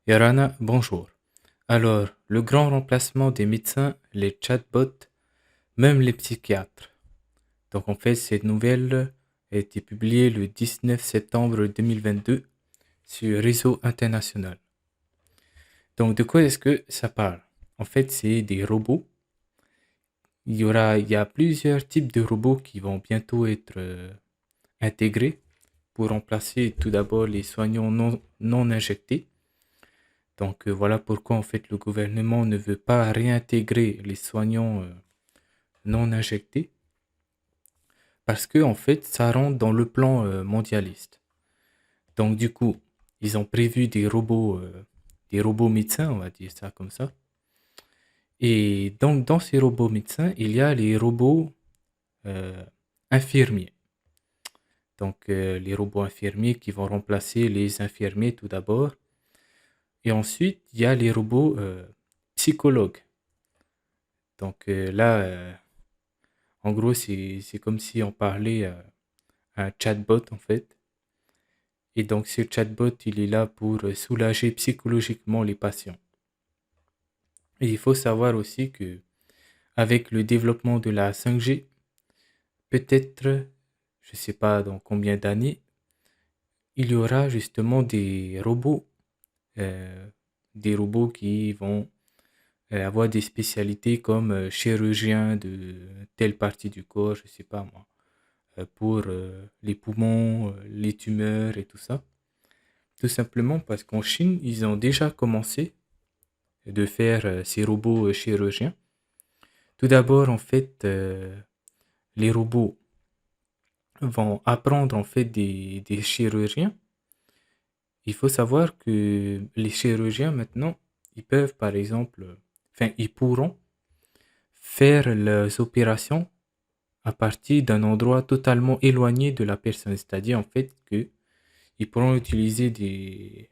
Yorana, bonjour. Alors, le grand remplacement des médecins, les chatbots, même les psychiatres. Donc en fait, cette nouvelle a été publiée le 19 septembre 2022 sur Réseau International. Donc de quoi est-ce que ça parle? En fait, c'est des robots. Il y a plusieurs types de robots qui vont bientôt être intégrés pour remplacer tout d'abord les soignants non injectés. Donc voilà pourquoi en fait le gouvernement ne veut pas réintégrer les soignants non injectés parce que en fait ça rentre dans le plan mondialiste. Donc du coup, ils ont prévu des robots médecins, on va dire ça comme ça. Et donc dans ces robots médecins, il y a les robots euh, infirmiers. Donc les robots infirmiers qui vont remplacer les infirmiers tout d'abord. Et ensuite, il y a les robots psychologues. Donc en gros, c'est comme si on parlait à un chatbot en fait. Et donc ce chatbot, il est là pour soulager psychologiquement les patients. Et il faut savoir aussi que avec le développement de la 5G, peut-être, je ne sais pas dans combien d'années, il y aura justement euh, des robots qui vont avoir des spécialités comme chirurgien de telle partie du corps, je ne sais pas moi, pour les poumons, les tumeurs et tout ça. Tout simplement parce qu'en Chine, ils ont déjà commencé de faire ces robots chirurgiens. Tout d'abord, en fait, les robots vont apprendre en fait des chirurgiens. Il faut savoir que les chirurgiens maintenant, ils peuvent par exemple, enfin, ils pourront faire leurs opérations à partir d'un endroit totalement éloigné de la personne. C'est-à-dire en fait que ils pourront utiliser des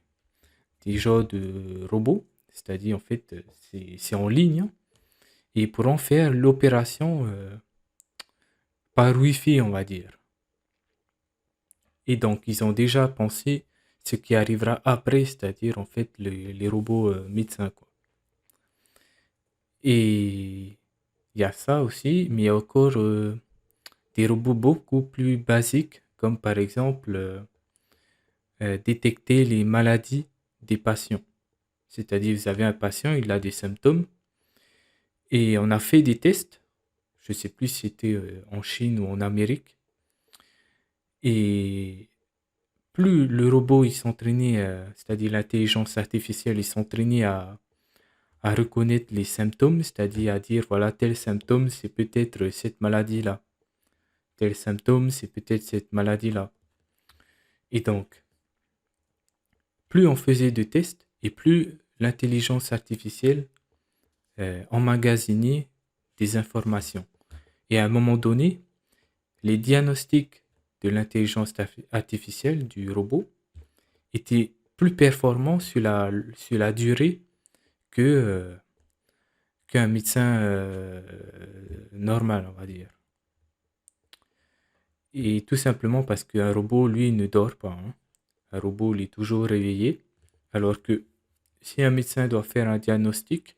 genres de robots, c'est-à-dire en fait c'est en ligne, hein, et ils pourront faire l'opération par Wi-Fi, on va dire. Et donc ils ont déjà pensé ce qui arrivera après, c'est-à-dire en fait les robots médecins, quoi. Et il y a ça aussi, mais il y a encore des robots beaucoup plus basiques, comme par exemple détecter les maladies des patients. C'est-à-dire, vous avez un patient, il a des symptômes, et on a fait des tests. Je ne sais plus si c'était en Chine ou en Amérique. Et plus le robot il s'entraînait, c'est-à-dire l'intelligence artificielle, il s'entraînait à reconnaître les symptômes, c'est-à-dire à dire, voilà, tel symptôme, c'est peut-être cette maladie-là. Tel symptôme, c'est peut-être cette maladie-là. Et donc, plus on faisait de tests, et plus l'intelligence artificielle emmagasiner des informations. Et à un moment donné, les diagnostics de l'intelligence artificielle du robot étaient plus performants sur la durée que, qu'un médecin normal, on va dire. Et tout simplement parce qu'un robot, lui, ne dort pas, hein. Un robot, il est toujours réveillé. Alors que si un médecin doit faire un diagnostic,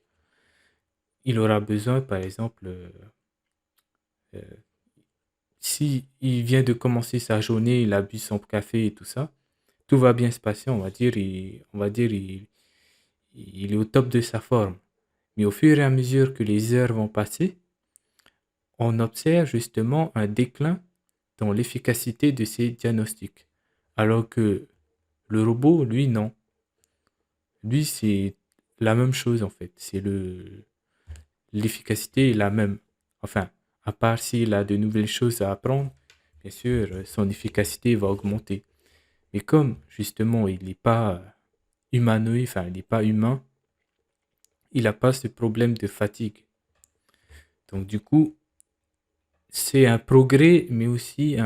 il aura besoin, par exemple, euh, si il vient de commencer sa journée, il a bu son café et tout ça, tout va bien se passer, on va dire, il est au top de sa forme. Mais au fur et à mesure que les heures vont passer, on observe justement un déclin dans l'efficacité de ces diagnostics. Alors que le robot, lui, non. Lui, c'est la même chose en fait. L'efficacité est la même. Enfin, à part s'il a de nouvelles choses à apprendre, bien sûr, son efficacité va augmenter. Mais comme justement il n'est pas humanoïde, enfin il n'est pas humain, il n'a pas ce problème de fatigue. Donc du coup, c'est un progrès, mais aussi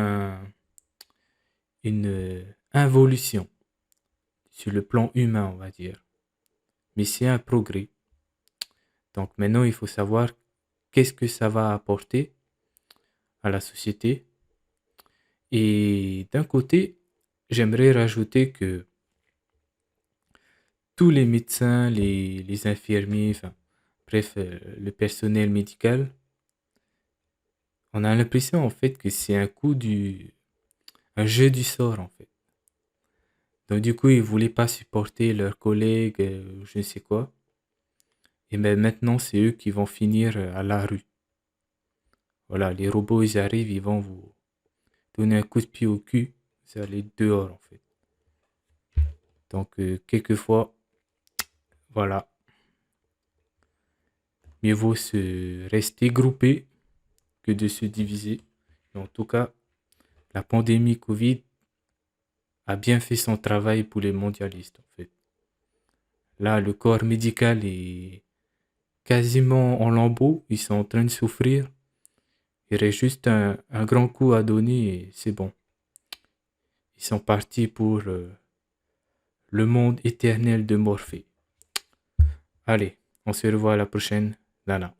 une involution sur le plan humain, on va dire. Mais c'est un progrès. Donc maintenant, il faut savoir qu'est-ce que ça va apporter à la société. Et d'un côté, j'aimerais rajouter que tous les médecins, les infirmiers, enfin, bref, le personnel médical, on a l'impression en fait que c'est un jeu du sort en fait. Donc du coup, ils voulaient pas supporter leurs collègues, je ne sais quoi. Et ben maintenant, c'est eux qui vont finir à la rue. Voilà, les robots, ils arrivent, ils vont vous donner un coup de pied au cul. Vous allez dehors en fait. Donc quelquefois, voilà, mieux vaut se rester groupé que de se diviser. Et en tout cas, la pandémie Covid a bien fait son travail pour les mondialistes en fait. Là, le corps médical est quasiment en lambeaux, ils sont en train de souffrir. Il reste juste un grand coup à donner et c'est bon. Ils sont partis pour le monde éternel de Morphée. Allez, on se revoit à la prochaine. Lana.